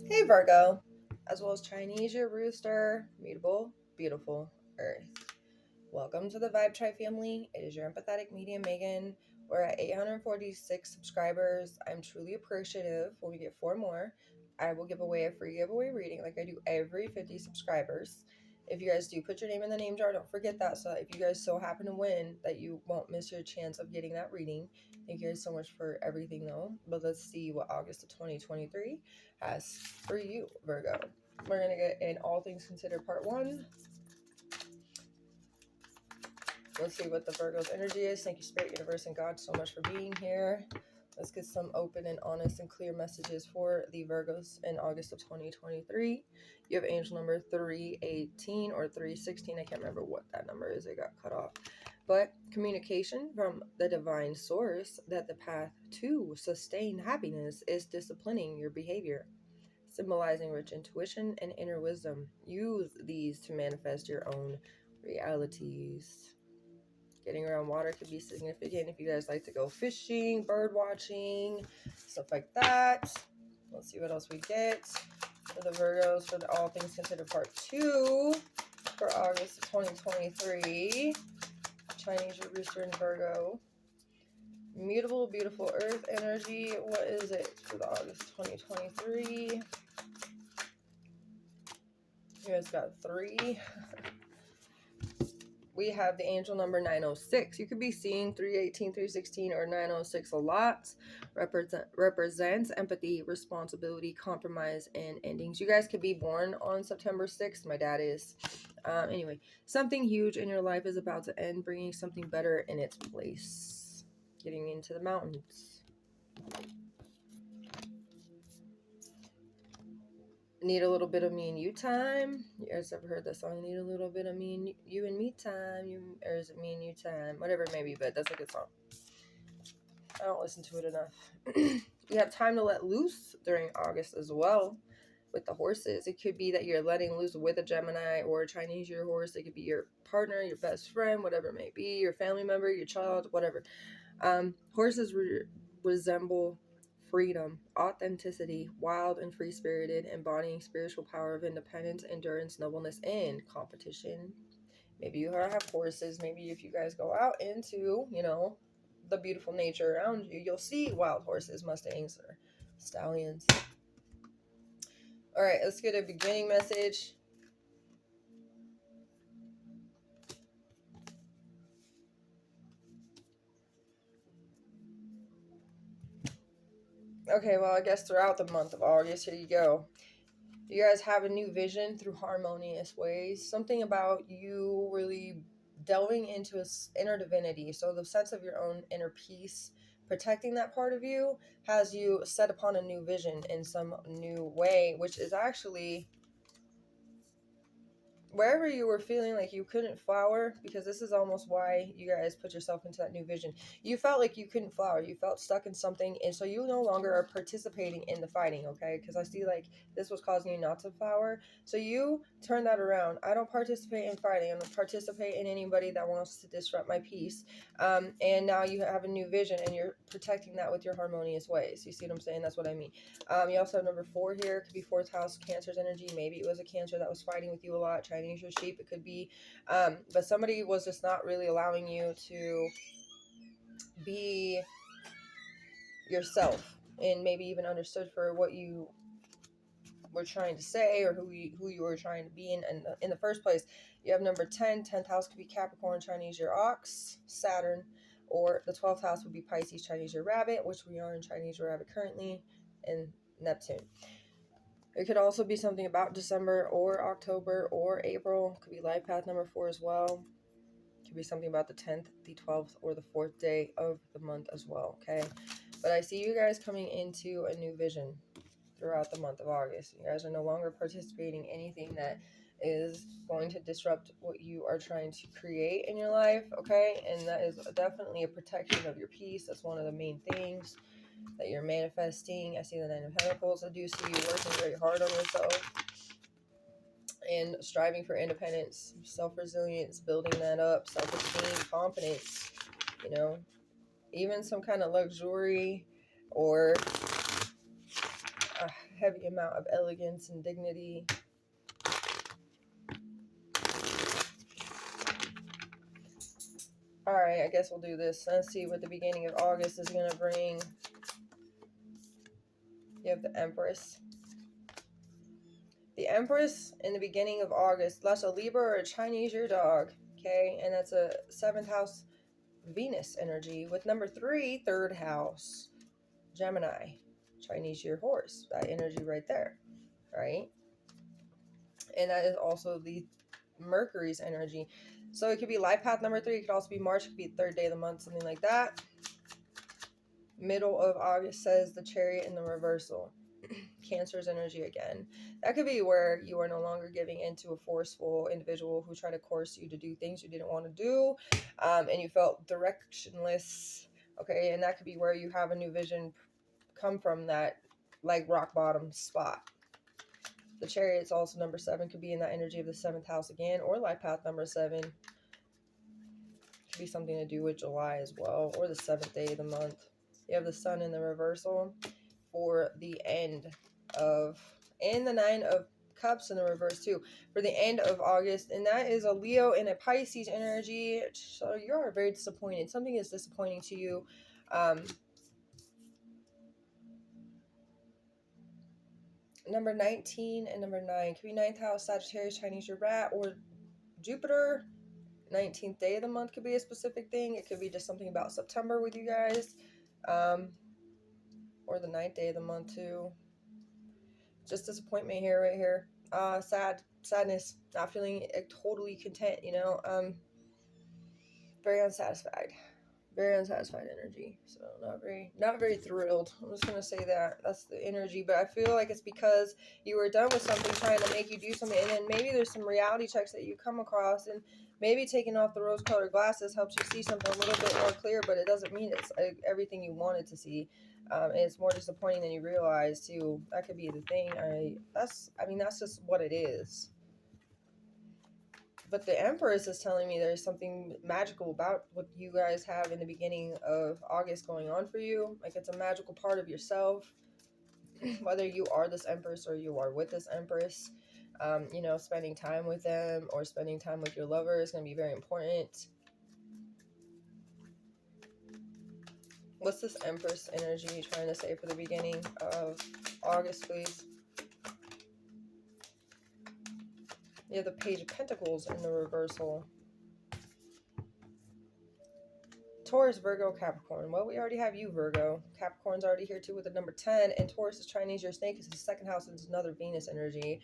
Hey Virgo, as well as Chinese, your rooster, mutable, beautiful Earth. Welcome to the Vibe Tribe family. It is your empathetic medium, Megan. We're at 846 subscribers. I'm truly appreciative. When we get 4 more, I will give away a free giveaway reading like I do every 50 subscribers. If you guys do put your name in the name jar, don't forget that. So if you guys so happen to win, that you won't miss your chance of getting that reading. Thank you guys so much for everything, though. But let's see what August of 2023 has for you, Virgo. We're going to get in All Things Considered Part 1. Let's see what the Virgo's energy is. Thank you, Spirit, Universe, and God so much for being here. Let's get some open and honest and clear messages for the Virgos in August of 2023. You have angel number 318 or 316. I can't remember what that number is. It got cut off. But communication from the divine source that the path to sustained happiness is disciplining your behavior, symbolizing rich intuition and inner wisdom. Use these to manifest your own realities. Getting around water could be significant if you guys like to go fishing, bird watching, stuff like that. Let's see what else we get for the Virgos for the All Things Considered Part 2 for August of 2023. Chinese, your rooster, and Virgo. Mutable, beautiful Earth energy. What is it for the August 2023? You guys got 3. We have the angel number 906. You could be seeing 318, 316, or 906 a lot. Represents empathy, responsibility, compromise, and endings. You guys could be born on September 6th. My dad is. Anyway, something huge in your life is about to end, bringing something better in its place. Getting into the mountains. Need a little bit of me and you time. You guys ever heard that song? Need a little bit of me and you and me time. Or is it me and you time? Whatever it may be, but that's a good song. I don't listen to it enough. You have time to let loose during August as well with the horses. It could be that you're letting loose with a Gemini or a Chinese your horse. It could be your partner, your best friend, whatever it may be, your family member, your child, whatever. Horses resemble freedom, authenticity, wild and free-spirited, embodying spiritual power of independence, endurance, nobleness, and competition. Maybe you have horses. Maybe if you guys go out into, the beautiful nature around you, you'll see wild horses, mustangs, or stallions. All right, let's get a beginning message. Okay, well, I guess throughout the month of August, here you go. You guys have a new vision through harmonious ways. Something about you really delving into his inner divinity. So the sense of your own inner peace, protecting that part of you, has you set upon a new vision in some new way, which is actually wherever you were feeling like you couldn't flower, because this is almost why you guys put yourself into that new vision. You felt like you couldn't flower. You felt stuck in something, and so you no longer are participating in the fighting, okay? Because I see like this was causing you not to flower. So you turn that around. I don't participate in fighting. I don't participate in anybody that wants to disrupt my peace. And now you have a new vision, and you're protecting that with your harmonious ways. You see what I'm saying? That's what I mean. You also have number 4 here. It could be 4th house, Cancer's energy. Maybe it was a Cancer that was fighting with you a lot, trying to use your sheep. It could be, but somebody was just not really allowing you to be yourself, and maybe even understood for what you were trying to say, or who you were trying to be in the first place. You have number 10. 10th house could be Capricorn, Chinese your ox, Saturn, or the 12th house would be Pisces, Chinese your rabbit, which we are in Chinese your rabbit currently, and Neptune. It could also be something about December or October or April. It could be life path number 4 as well. It could be something about the 10th, the 12th, or the 4th day of the month as well, okay? But I see you guys coming into a new vision throughout the month of August. You guys are no longer participating in anything that is going to disrupt what you are trying to create in your life, okay? And that is definitely a protection of your peace. That's one of the main things that you're manifesting. I see the 9 of Pentacles. I do see you working very hard on yourself and striving for independence, self-resilience, building that up, self-esteem, confidence, even some kind of luxury or heavy amount of elegance and dignity. Alright, I guess we'll do this. Let's see what the beginning of August is going to bring. You have the Empress. The Empress in the beginning of August. That's a Libra or a Chinese your dog. Okay, and that's a 7th house Venus energy with number 3, 3rd house Gemini, Chinese your horse. That energy right there, right? And that is also the Mercury's energy. So it could be life path number 3. It could also be March. It could be 3rd day of the month, something like that. Middle of August says the Chariot in the reversal. Cancer's energy again. That could be where you are no longer giving into a forceful individual who tried to coerce you to do things you didn't want to do, and you felt directionless. Okay, and that could be where you have a new vision come from that, like, rock bottom spot. The Chariot's also number 7, could be in that energy of the 7th house again, or life path number 7. Could be something to do with July as well, or the 7th day of the month. You have the Sun in the reversal for the end of, and the 9 of Cups in the reverse too, for the end of August, and that is a Leo and a Pisces energy. So you are very disappointed. Something is disappointing to you. Number 19 and number 9 could be 9th house Sagittarius, Chinese your rat, or Jupiter. 19th day of the month could be a specific thing. It could be just something about September with you guys, or the 9th day of the month too. Just disappointment here, right here. Sadness, not feeling totally content, you know. Very unsatisfied energy. So not very thrilled. I'm just gonna say that that's the energy. But I feel like it's because you were done with something trying to make you do something, and then maybe there's some reality checks that you come across, and maybe taking off the rose-colored glasses helps you see something a little bit more clear. But it doesn't mean it's everything you wanted to see. And it's more disappointing than you realize too. That could be the thing. That's just what it is. But the Empress is telling me there's something magical about what you guys have in the beginning of August going on for you. Like, it's a magical part of yourself. Whether you are this Empress or you are with this Empress, you know, spending time with them or spending time with your lover is going to be very important. What's this Empress energy trying to say for the beginning of August, please? You have the Page of Pentacles in the reversal. Taurus, Virgo, Capricorn. Well, we already have you, Virgo. Capricorn's already here too with the number 10. And Taurus is Chinese your snake. It's the 2nd house. It's another Venus energy.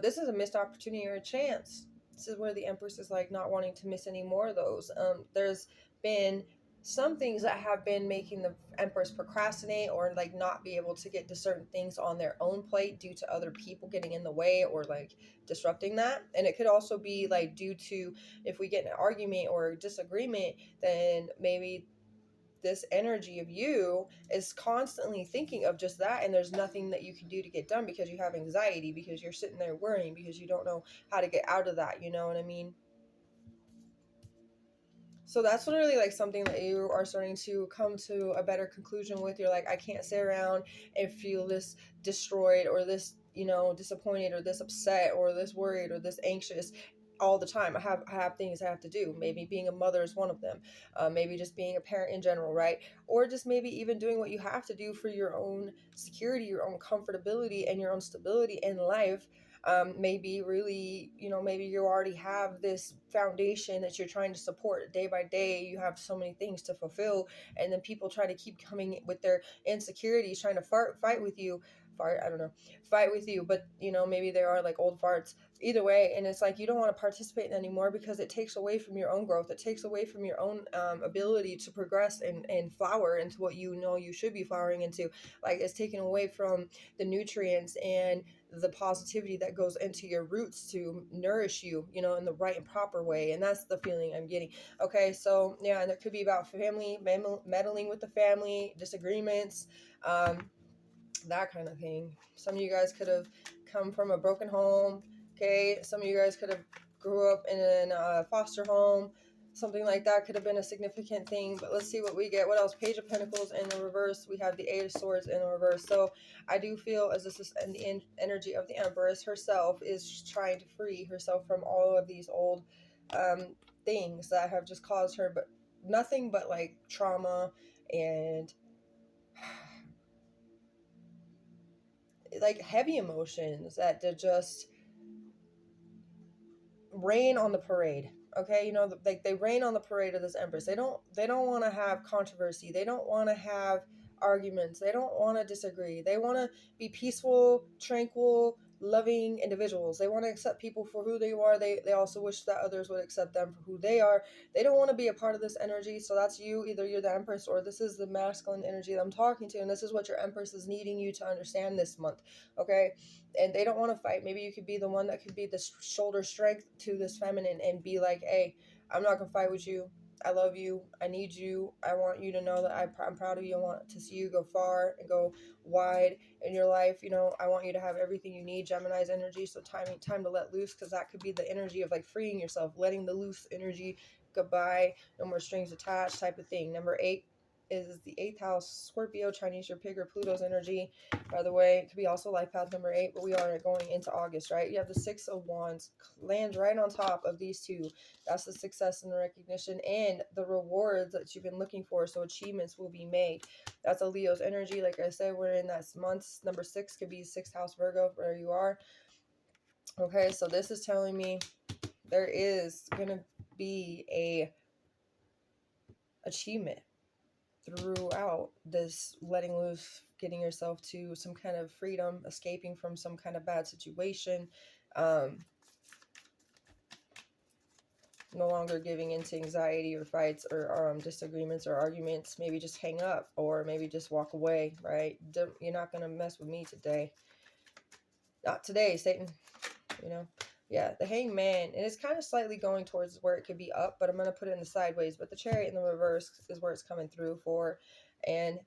This is a missed opportunity or a chance. This is where the Empress is like not wanting to miss any more of those. There's been some things that have been making the Empress procrastinate or like not be able to get to certain things on their own plate due to other people getting in the way or like disrupting that. And it could also be like due to, if we get in an argument or a disagreement, then maybe this energy of you is constantly thinking of just that, and there's nothing that you can do to get done because you have anxiety, because you're sitting there worrying, because you don't know how to get out of that, you know what I mean? So that's literally like something that you are starting to come to a better conclusion with. You're like, I can't sit around and feel this destroyed or this, you know, disappointed or this upset or this worried or this anxious all the time. I have things I have to do. Maybe being a mother is one of them. Maybe just being a parent in general, right? Or just maybe even doing what you have to do for your own security, your own comfortability, and your own stability in life. Maybe really, you know, maybe you already have this foundation that you're trying to support day by day. You have so many things to fulfill, and then people try to keep coming with their insecurities, trying to fight with you. Fight with you, but you know, maybe they are like old farts. Either way, and it's like you don't want to participate in anymore because it takes away from your own growth. It takes away from your own ability to progress and flower into what you know you should be flowering into. Like, it's taken away from the nutrients and the positivity that goes into your roots to nourish you, you know, in the right and proper way. And that's the feeling I'm getting. Okay, so yeah, and it could be about family, meddling with the family, disagreements, that kind of thing. Some of you guys could have come from a broken home. Okay, some of you guys could have grew up in a foster home. Something like that could have been a significant thing, but let's see what we get. What else? Page of Pentacles in the reverse. We have the Eight of Swords in the reverse. So I do feel as this is in the energy of the Empress herself is trying to free herself from all of these old things that have just caused her but nothing but like trauma and like heavy emotions that just rain on the parade. Okay, you know, like they rain on the parade of this Empress. They don't want to have controversy. They don't want to have arguments. They don't want to disagree. They want to be peaceful, tranquil, loving individuals. They want to accept people for who they are. They also wish that others would accept them for who they are. They don't want to be a part of this energy. So that's you. Either you're the Empress or this is the masculine energy that I'm talking to, and this is what your Empress is needing you to understand this month. Okay, and they don't want to fight. Maybe you could be the one that could be the shoulder strength to this feminine and be like, hey, I'm not gonna fight with you. I love you. I need you. I want you to know that I'm proud of you. I want to see you go far and go wide in your life. You know, I want you to have everything you need. Gemini's energy. So time to let loose, because that could be the energy of like freeing yourself, letting the loose energy. Goodbye. No more strings attached type of thing. Number 8 is the 8th house, Scorpio, Chinese, your pig, or Pluto's energy. By the way, it could be also life path number 8, but we are going into August, right? You have the 6 of Wands, lands right on top of these two. That's the success and the recognition and the rewards that you've been looking for. So achievements will be made. That's a Leo's energy. Like I said, we're in that month. Number 6 could be 6th house Virgo, where you are. Okay, so this is telling me there is going to be a achievement throughout this letting loose, getting yourself to some kind of freedom, escaping from some kind of bad situation, no longer giving into anxiety or fights or disagreements or arguments. Maybe just hang up or maybe just walk away, right? You're not going to mess with me today. Not today, Satan, you know. Yeah, the Hangman, and it's kind of slightly going towards where it could be up, but I'm going to put it in the sideways. But the Chariot in the reverse is where it's coming through for. And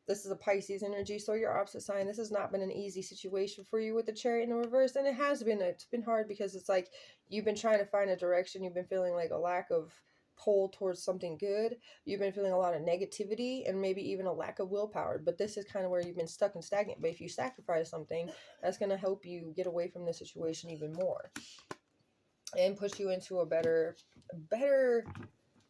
this is a Pisces energy, so your opposite sign. This has not been an easy situation for you with the Chariot in the reverse, and it has been. It's been hard because it's like you've been trying to find a direction. You've been feeling like a lack of pull towards something good. You've been feeling a lot of negativity and maybe even a lack of willpower, but this is kind of where you've been stuck and stagnant. But if you sacrifice something, that's going to help you get away from the situation even more and push you into a better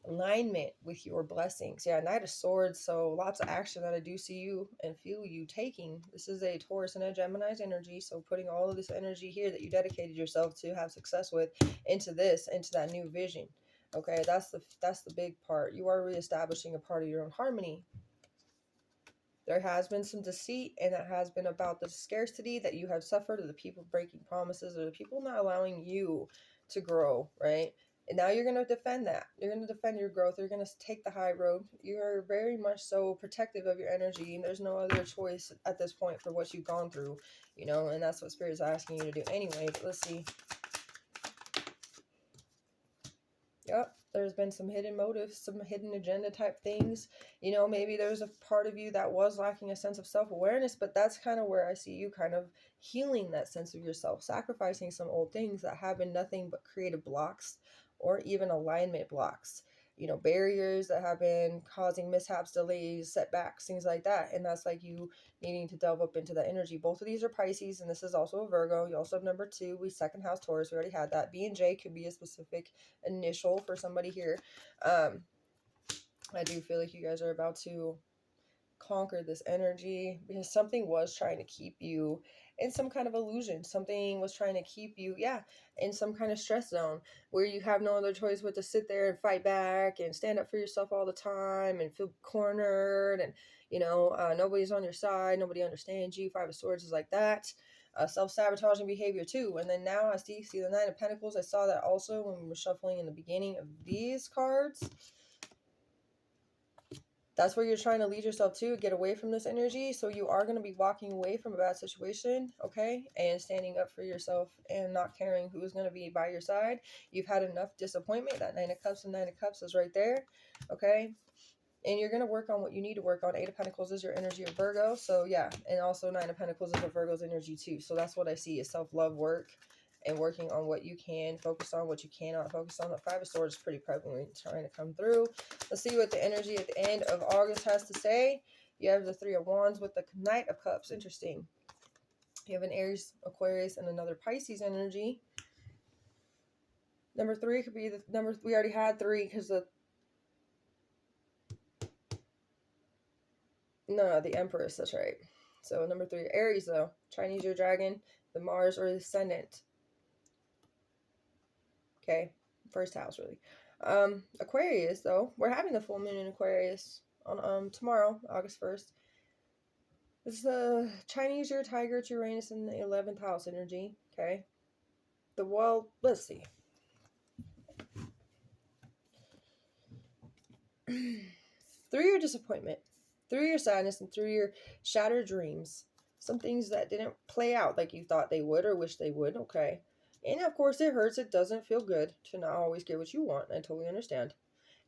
alignment with your blessings. Yeah, Knight of Swords, so lots of action that I do see you and feel you taking. This is a Taurus and a Gemini's energy, so putting all of this energy here that you dedicated yourself to have success with into that new vision. Okay, that's the big part. You are reestablishing a part of your own harmony. There has been some deceit, and that has been about the scarcity that you have suffered, or the people breaking promises, or the people not allowing you to grow, right? And now you're going to defend that. You're going to defend your growth. You're going to take the high road. You're very much so protective of your energy, and there's no other choice at this point for what you've gone through, you know, and that's what Spirit is asking you to do anyway. But let's see. Yep, there's been some hidden motives, some hidden agenda type things. You know, maybe there's a part of you that was lacking a sense of self-awareness, but that's kind of where I see you kind of healing that sense of yourself, sacrificing some old things that have been nothing but creative blocks or even alignment blocks. You know, barriers that have been causing mishaps, delays, setbacks, things like that. And that's like you needing to delve up into that energy. Both of these are Pisces, and this is also a Virgo. You also have number 2, we second house Taurus. We already had that. B and J could be a specific initial for somebody here. I do feel like you guys are about to conquer this energy because something was trying to keep you in some kind of illusion. Something was trying to keep you, in some kind of stress zone where you have no other choice but to sit there and fight back and stand up for yourself all the time and feel cornered and, you know, nobody's on your side. Nobody understands you. 5 of Swords is like that. Self-sabotaging behavior too. And then now I see the 9 of Pentacles. I saw that also when we were shuffling in the beginning of these cards. That's where you're trying to lead yourself to, get away from this energy. So you are going to be walking away from a bad situation, okay? And standing up for yourself and not caring who is going to be by your side. You've had enough disappointment. That 9 of Cups and 9 of Cups is right there, okay? And you're going to work on what you need to work on. 8 of Pentacles is your energy of Virgo. So yeah, and also 9 of Pentacles is a Virgo's energy too. So that's what I see is self-love work and working on what you can, focus on what you cannot focus on. The Five of Swords is pretty prevalent trying to come through. Let's see what the energy at the end of August has to say. You have the Three of Wands with the Knight of Cups. Interesting. You have an Aries, Aquarius, and another Pisces energy. Number 3 could be the number, we already had 3 because the Empress, that's right. So number 3, Aries though, Chinese your dragon, the Mars or the Ascendant. Okay, first house really. Aquarius though, we're having the full moon in Aquarius on tomorrow, August 1st. It's the Chinese your Tiger, it's Uranus in the 11th house energy. Okay. Let's see. Through your disappointment, through your sadness, and through your shattered dreams, some things that didn't play out like you thought they would or wish they would, okay? And of course it hurts, it doesn't feel good to not always get what you want. I totally understand.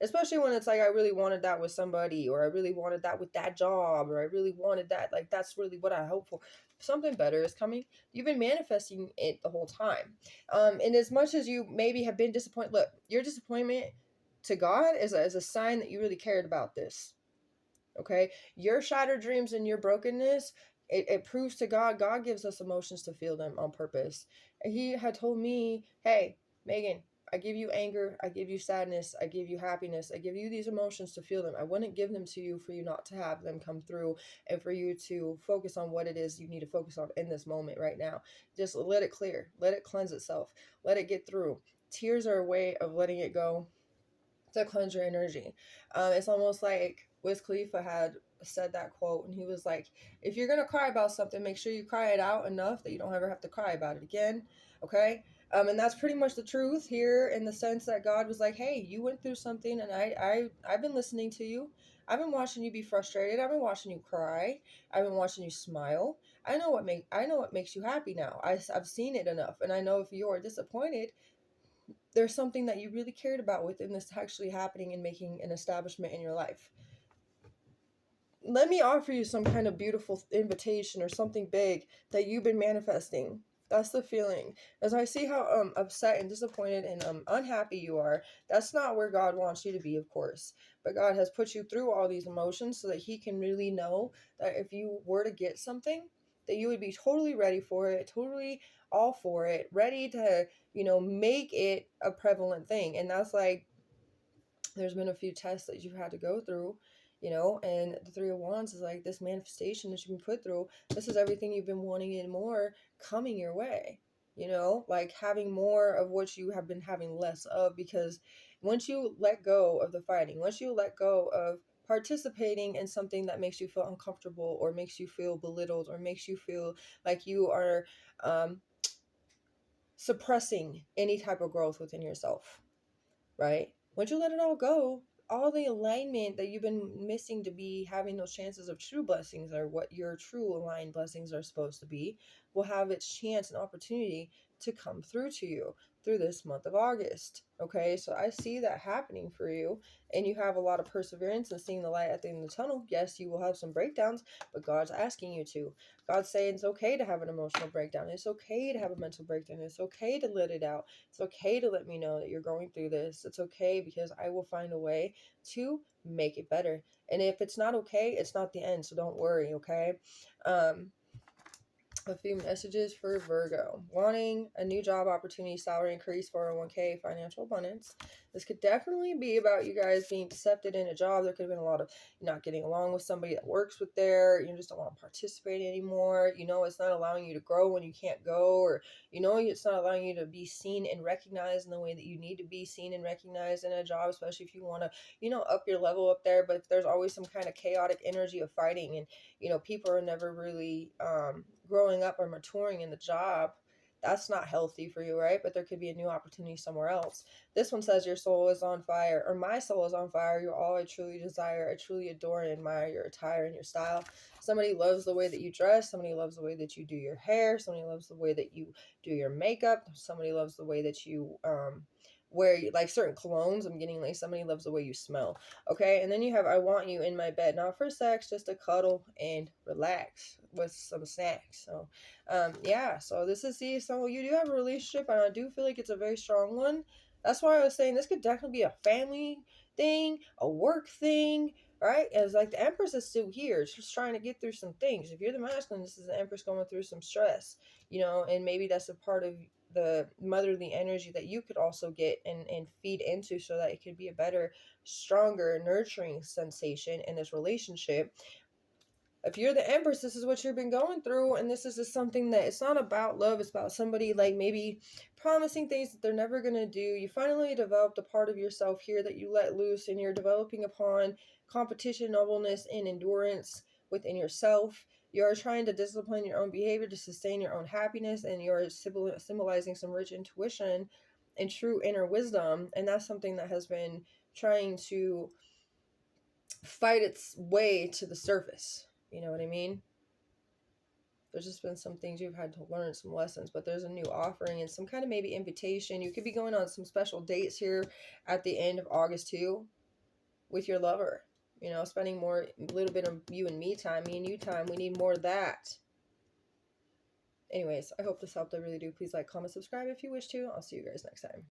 Especially when it's like, I really wanted that with somebody, or I really wanted that with that job, or I really wanted that, like that's really what I hope for. Something better is coming. You've been manifesting it the whole time. And as much as you maybe have been disappointed, look, your disappointment to God is a sign that you really cared about this. Okay, your shattered dreams and your brokenness, it proves to God gives us emotions to feel them on purpose. And he had told me, hey Megan, I give you anger, I give you sadness, I give you happiness, I give you these emotions to feel them. I wouldn't give them to you for you not to have them come through, and for you to focus on what it is you need to focus on in this moment right now. Just let it clear, let it cleanse itself, let it get through. Tears are a way of letting it go to cleanse your energy. It's almost like Wiz Khalifa had said that quote, and he was like, if you're gonna cry about something, make sure you cry it out enough that you don't ever have to cry about it again. Okay. And that's pretty much the truth here, in the sense that God was like, hey, you went through something, and I've been listening to you. I've been watching you be frustrated. I've been watching you cry. I've been watching you smile. I know what makes you happy now. I've seen it enough, and I know if you're disappointed, there's something that you really cared about within this actually happening and making an establishment in your life. Let me offer you some kind of beautiful invitation or something big that you've been manifesting. That's the feeling. As I see how upset and disappointed and unhappy you are, that's not where God wants you to be, of course. But God has put you through all these emotions so that he can really know that if you were to get something, that you would be totally ready for it, totally all for it, ready to, make it a prevalent thing. And that's like, there's been a few tests that you've had to go through, and the Three of Wands is like this manifestation that you've been put through. This is everything you've been wanting and more coming your way, like having more of what you have been having less of. Because once you let go of the fighting, once you let go of participating in something that makes you feel uncomfortable, or makes you feel belittled, or makes you feel like you are suppressing any type of growth within yourself, right? Once you let it all go, all the alignment that you've been missing to be having those chances of true blessings, or what your true aligned blessings are supposed to be, will have its chance and opportunity to come through to you through this month of August. Okay, so I see that happening for you, and you have a lot of perseverance and seeing the light at the end of the tunnel. Yes, you will have some breakdowns, but God's asking you to. God's saying it's okay to have an emotional breakdown. It's okay to have a mental breakdown. It's okay to let it out. It's okay to let me know that you're going through this. It's okay, because I will find a way to make it better. And if it's not okay, it's not the end. So don't worry, okay? A few messages for Virgo. Wanting a new job opportunity, salary increase, 401k, financial abundance. This could definitely be about you guys being accepted in a job. There could have been a lot of not getting along with somebody that works with there. You just don't want to participate anymore. It's not allowing you to grow when you can't go, or, it's not allowing you to be seen and recognized in the way that you need to be seen and recognized in a job, especially if you want to, up your level up there. But if there's always some kind of chaotic energy of fighting, and, people are never really, growing up or maturing in the job, that's not healthy for you, right? But there could be a new opportunity somewhere else. This one says your soul is on fire, or my soul is on fire. You're all I truly desire. I truly adore and admire your attire and your style. Somebody loves the way that you dress. Somebody loves the way that you do your hair. Somebody loves the way that you do your makeup. Somebody loves the way that you where like certain colognes, I'm getting like somebody loves the way you smell. Okay, and then you have I want you in my bed, not for sex, just to cuddle and relax with some snacks. So yeah, so this is so you do have a relationship, and I do feel like it's a very strong one. That's why I was saying this could definitely be a family thing, a work thing, right? As like the Empress is still here, she's trying to get through some things. If you're the masculine, this is the Empress going through some stress, and maybe that's a part of the motherly energy that you could also get and feed into, so that it could be a better, stronger, nurturing sensation in this relationship. If you're the Empress, this is what you've been going through, and this is just something that it's not about love. It's about somebody like maybe promising things that they're never gonna do. You finally developed a part of yourself here that you let loose, and you're developing upon competition, nobleness, and endurance within yourself. You're trying to discipline your own behavior to sustain your own happiness, and you're symbolizing some rich intuition and true inner wisdom, and that's something that has been trying to fight its way to the surface. You know what I mean? There's just been some things you've had to learn, some lessons, but there's a new offering and some kind of maybe invitation. You could be going on some special dates here at the end of August too with your lover. Spending more, a little bit of you and me time, me and you time. We need more of that. Anyways, I hope this helped. I really do. Please like, comment, subscribe if you wish to. I'll see you guys next time.